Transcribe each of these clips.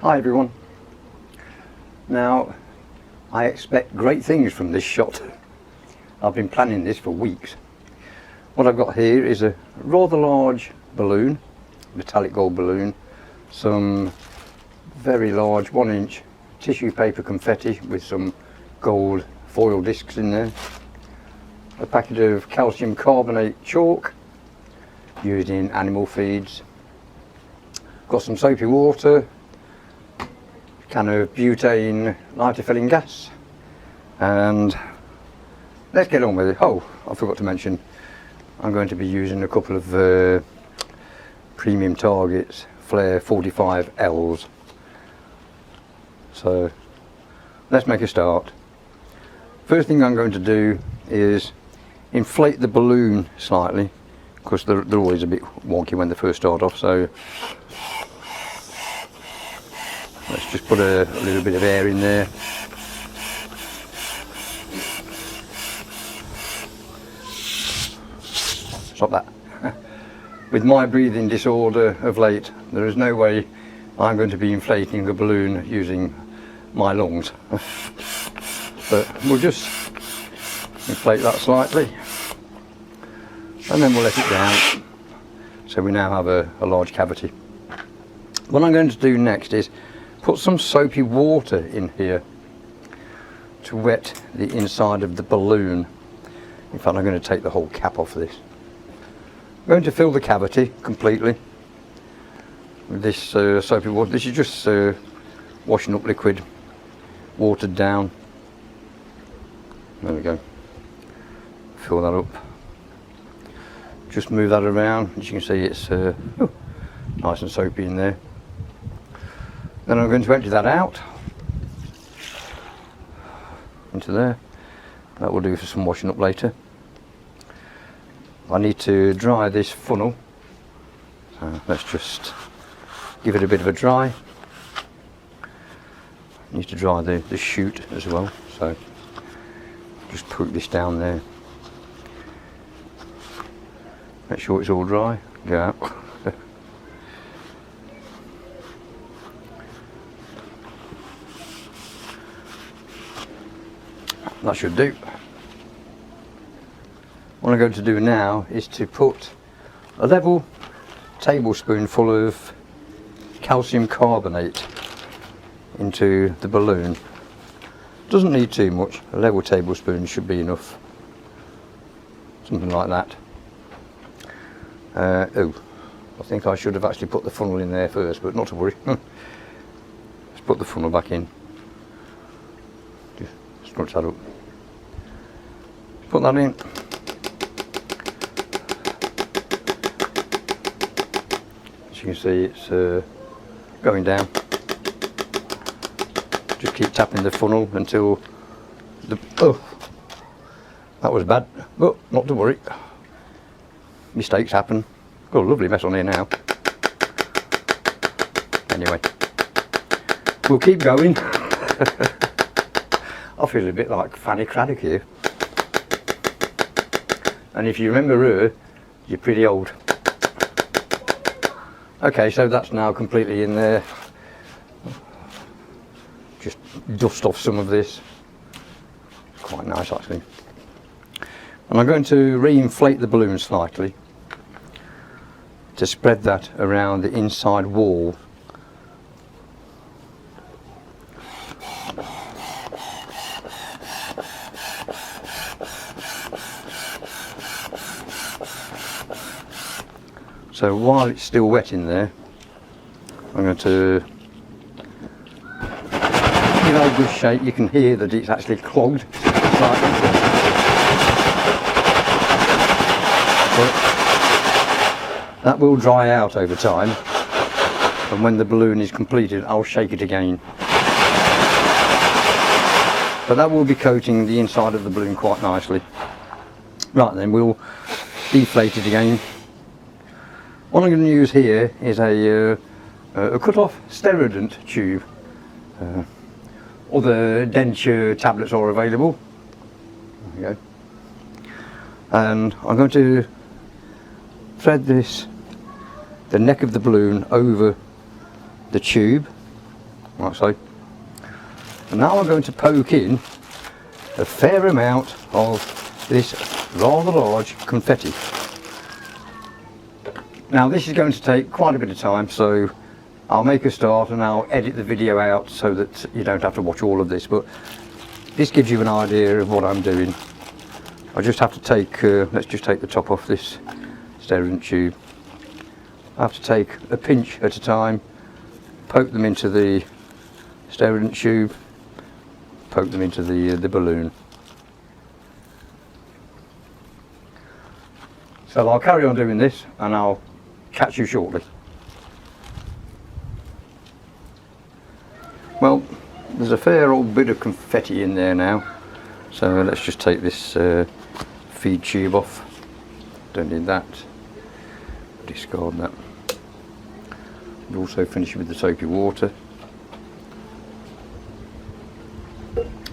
Hi everyone. Now, I expect great things from this shot. I've been planning this for weeks. What I've got here is a rather large balloon, metallic gold balloon, some very large 1-inch tissue paper confetti with some gold foil discs in there, a packet of calcium carbonate chalk used in animal feeds, got some soapy water, can of butane lighter filling gas, and let's get on with it. Oh, I forgot to mention, I'm going to be using a couple of premium targets, Flare45Ls. So let's make a start. First thing I'm going to do is inflate the balloon slightly, because they're always a bit wonky when they first start off. So let's just put a little bit of air in there. Stop that. With my breathing disorder of late, there is no way I'm going to be inflating the balloon using my lungs. But we'll just inflate that slightly, and then we'll let it down. So we now have a large cavity. What I'm going to do next is put some soapy water in here to wet the inside of the balloon. In fact, I'm going to take the whole cap off this. I'm going to fill the cavity completely with this soapy water. This is just washing up liquid, watered down. There we go. Fill that up. Just move that around. As you can see, it's nice and soapy in there. Then I'm going to empty that out into there. That will do for some washing up later. I need to dry this funnel. Let's just give it a bit of a dry. I need to dry the chute as well. So just put this down there. Make sure it's all dry. Go out. That should do. What I'm going to do now is to put a level tablespoonful of calcium carbonate into the balloon. Doesn't need too much. A level tablespoon should be enough. Something like that. Oh, I think I should have actually put the funnel in there first, but not to worry. Let's put the funnel back in. Just scrunch that up. Put that in. As you can see, it's going down. Just keep tapping the funnel until the... Oh, that was bad, but not to worry. Mistakes happen. Got a lovely mess on here now. Anyway, we'll keep going. I feel a bit like Fanny Craddock here. And if you remember her, you're pretty old. Okay, so that's now completely in there. Just dust off some of this. Quite nice actually. And I'm going to re-inflate the balloon slightly to spread that around the inside wall. So while it's still wet in there, I'm going to give it a good shake. You can hear that it's actually clogged slightly. But that will dry out over time, and when the balloon is completed I'll shake it again. But that will be coating the inside of the balloon quite nicely. Right then, we'll deflate it again. What I'm going to use here is a cut-off Sterodent tube. Other denture tablets are available. There we go. And I'm going to thread the neck of the balloon over the tube like so. And now I'm going to poke in a fair amount of this rather large confetti. Now this is going to take quite a bit of time, so I'll make a start and I'll edit the video out so that you don't have to watch all of this, but this gives you an idea of what I'm doing. I just have to take, let's just take the top off this stirring tube. I have to take a pinch at a time, poke them into the stirring tube, poke them into the balloon. So I'll carry on doing this and I'll catch you shortly. Well, there's a fair old bit of confetti in there now, so let's just take this feed tube off. Don't need that. Discard that. We'll also finish with the soapy water.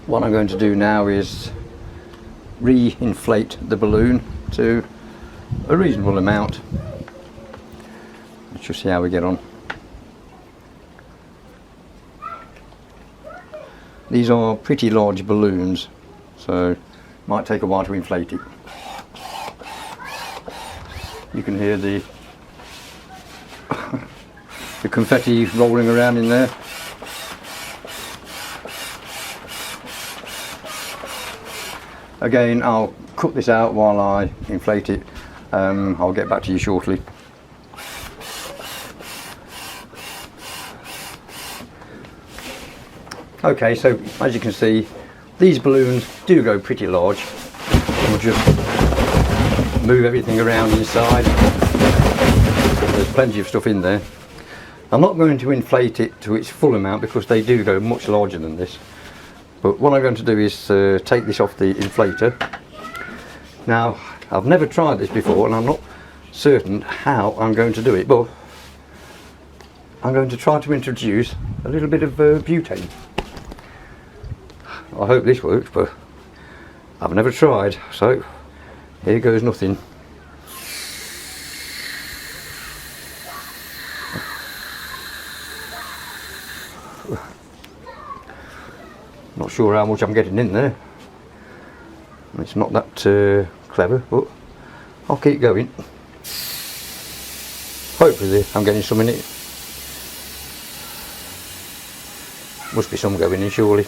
What I'm going to do now is re-inflate the balloon to a reasonable amount. Let's just see how we get on. These are pretty large balloons, so it might take a while to inflate it. You can hear the confetti rolling around in there. Again, I'll cut this out while I inflate it. I'll get back to you shortly. Okay, so as you can see, these balloons do go pretty large. We'll just move everything around inside. There's plenty of stuff in there. I'm not going to inflate it to its full amount because they do go much larger than this. But what I'm going to do is take this off the inflator. Now, I've never tried this before and I'm not certain how I'm going to do it, but I'm going to try to introduce a little bit of butane. I hope this works, but I've never tried, so here goes nothing. Not sure how much I'm getting in there. It's not that clever, but I'll keep going. Hopefully I'm getting some in it. Must be some going in surely.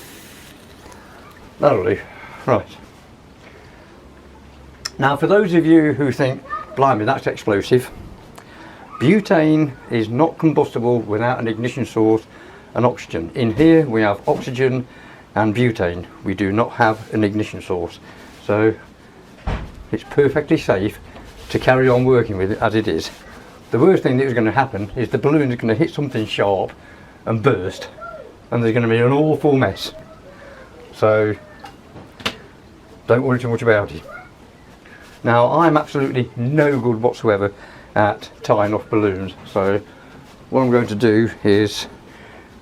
That'll do. Right. Now for those of you who think, blimey, that's explosive, butane is not combustible without an ignition source and oxygen. In here we have oxygen and butane. We do not have an ignition source. So it's perfectly safe to carry on working with it as it is. The worst thing that is going to happen is the balloon is going to hit something sharp and burst, and there's going to be an awful mess. So don't worry too much about it. Now I'm absolutely no good whatsoever at tying off balloons, so what I'm going to do is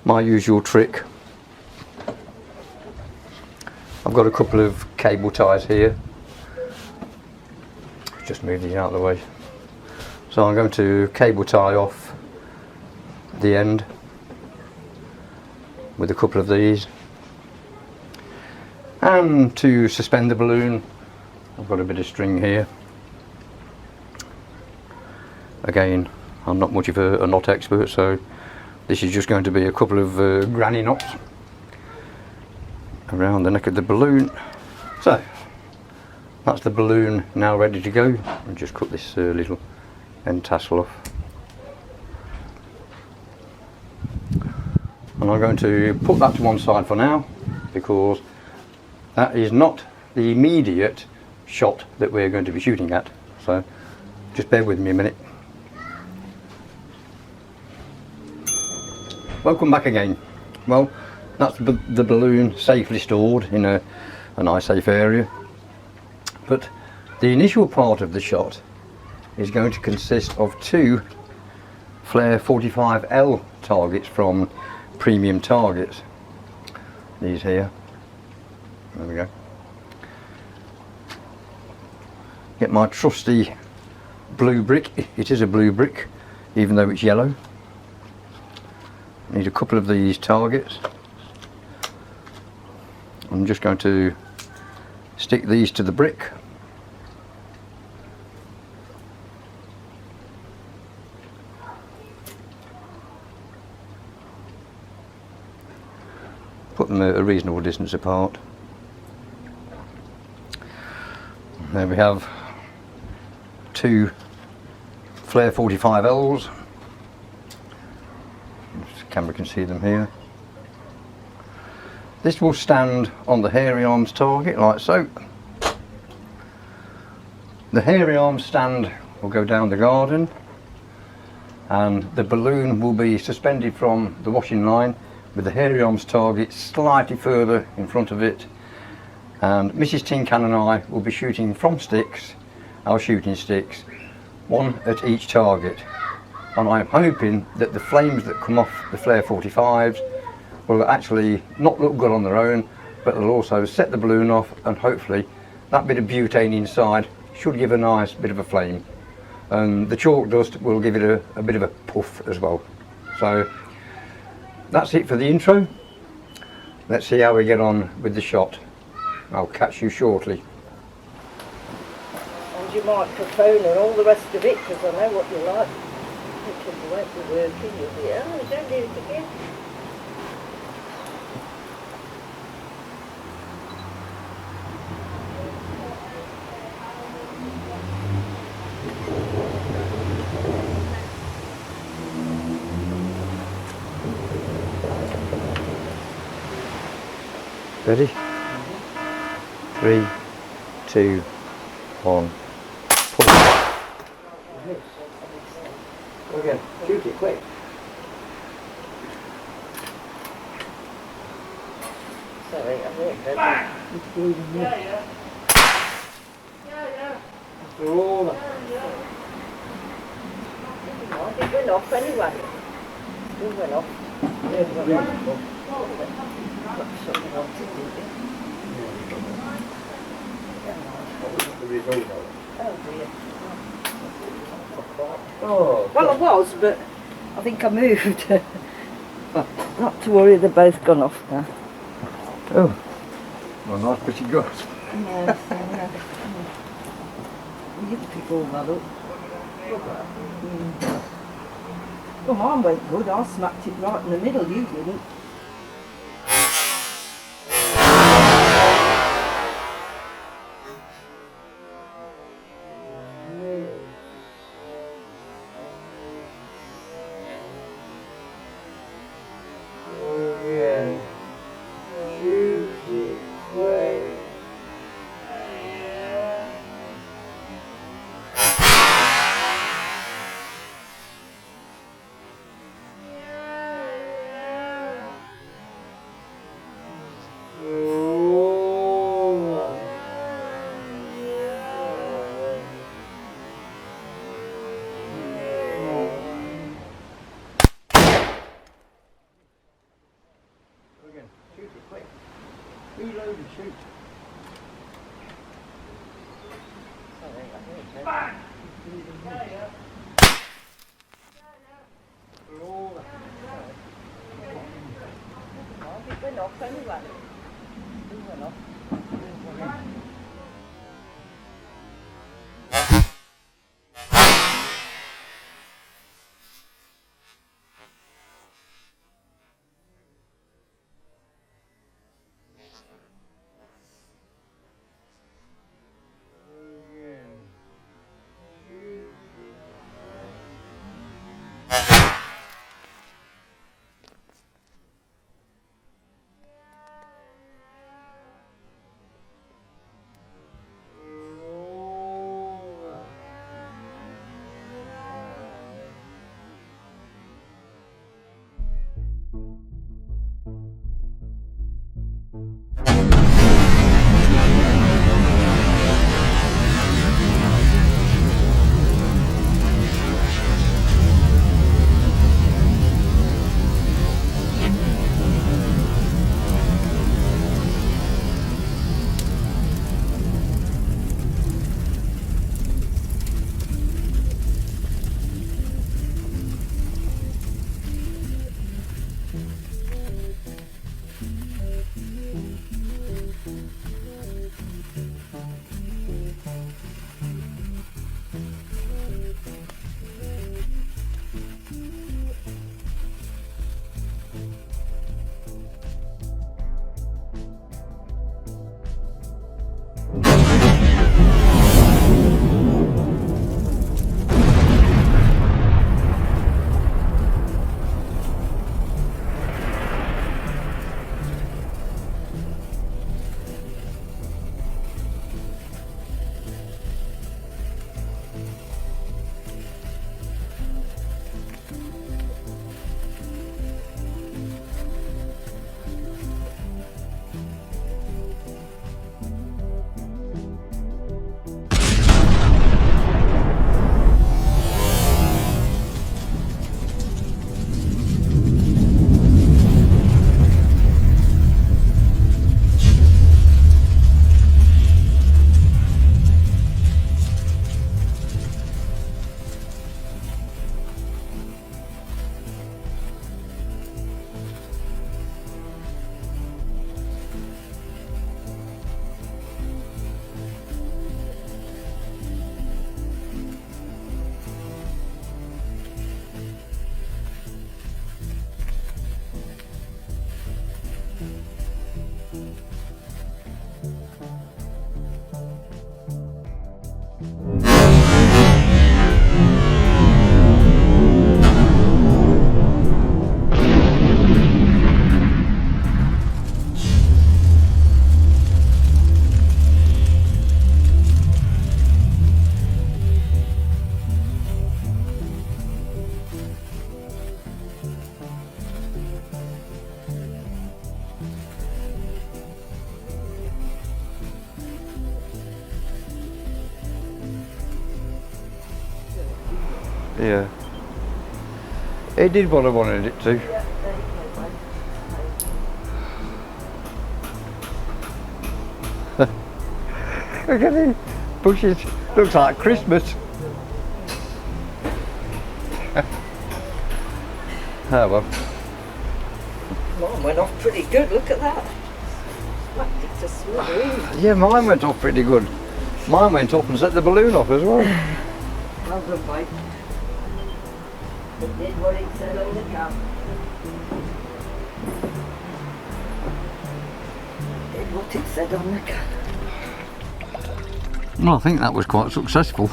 my usual trick. I've got a couple of cable ties here. Just move these out of the way. So I'm going to cable tie off the end with a couple of these. And to suspend the balloon, I've got a bit of string here. Again, I'm not much of a knot expert, so this is just going to be a couple of granny knots around the neck of the balloon. So that's the balloon now ready to go. I'll just cut this little end tassel off. And I'm going to put that to one side for now, because that is not the immediate shot that we're going to be shooting at. So just bear with me a minute. Welcome back again. Well, that's the balloon safely stored in a nice safe area. But the initial part of the shot is going to consist of two Flare45L targets from Premium Targets. These here. There we go. Get my trusty blue brick. It is a blue brick, even though it's yellow. Need a couple of these targets. I'm just going to stick these to the brick. Put them at a reasonable distance apart. There we have two Flare45Ls. The camera can see them here. This will stand on the hairy arms target like so. The hairy arms stand will go down the garden, and the balloon will be suspended from the washing line with the hairy arms target slightly further in front of it, and Mrs. TinCan and I will be shooting from sticks, our shooting sticks, one at each target. And I'm hoping that the flames that come off the Flare45s will actually not look good on their own, but they'll also set the balloon off, and hopefully that bit of butane inside should give a nice bit of a flame. And the chalk dust will give it a bit of a puff as well. So that's it for the intro. Let's see how we get on with the shot. I'll catch you shortly. And your microphone and all the rest of it, because I know what you like. It won't be working, you'll be, oh, don't do it again. Ready? 3, 2, 1. Pull. Go again. Shoot it quick. Sorry, I weren't ready. It's bleeding me. After all that. It went off anyway. It went off. Yeah, beautiful. Got something else to do. The result of it. Oh dear. Oh, Well, I was, but I think I moved. Not to worry, they're both gone off now. oh. Well, nice pretty ghost. Yes, yeah. You can pick all that up. Well, mine went good. I smacked it right in the middle. You didn't. Shoot it quick. Reload and shoot. Sorry, I weren't ready. Bang! It went off anyway. It went off. Yeah. It did what I wanted it to. Yeah, there you go, mate. Look at the bushes. Looks like Christmas. Oh well. Mine went off pretty good, look at that. Smacked it to smithereens. Yeah, mine went off pretty good. Mine went off and set the balloon off as well. Well done, mate. It did what it said on the cap. Did what it said on the cap. Well, I think that was quite successful.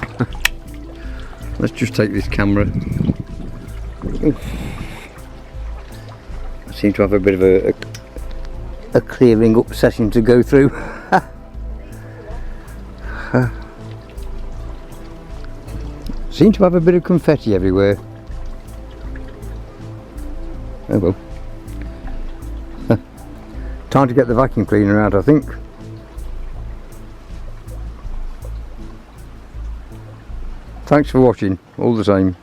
Let's just take this camera. Oof. I seem to have a bit of a clearing up session to go through. Seem to have a bit of confetti everywhere. Oh well. Time to get the vacuum cleaner out, I think. Thanks for watching, all the same.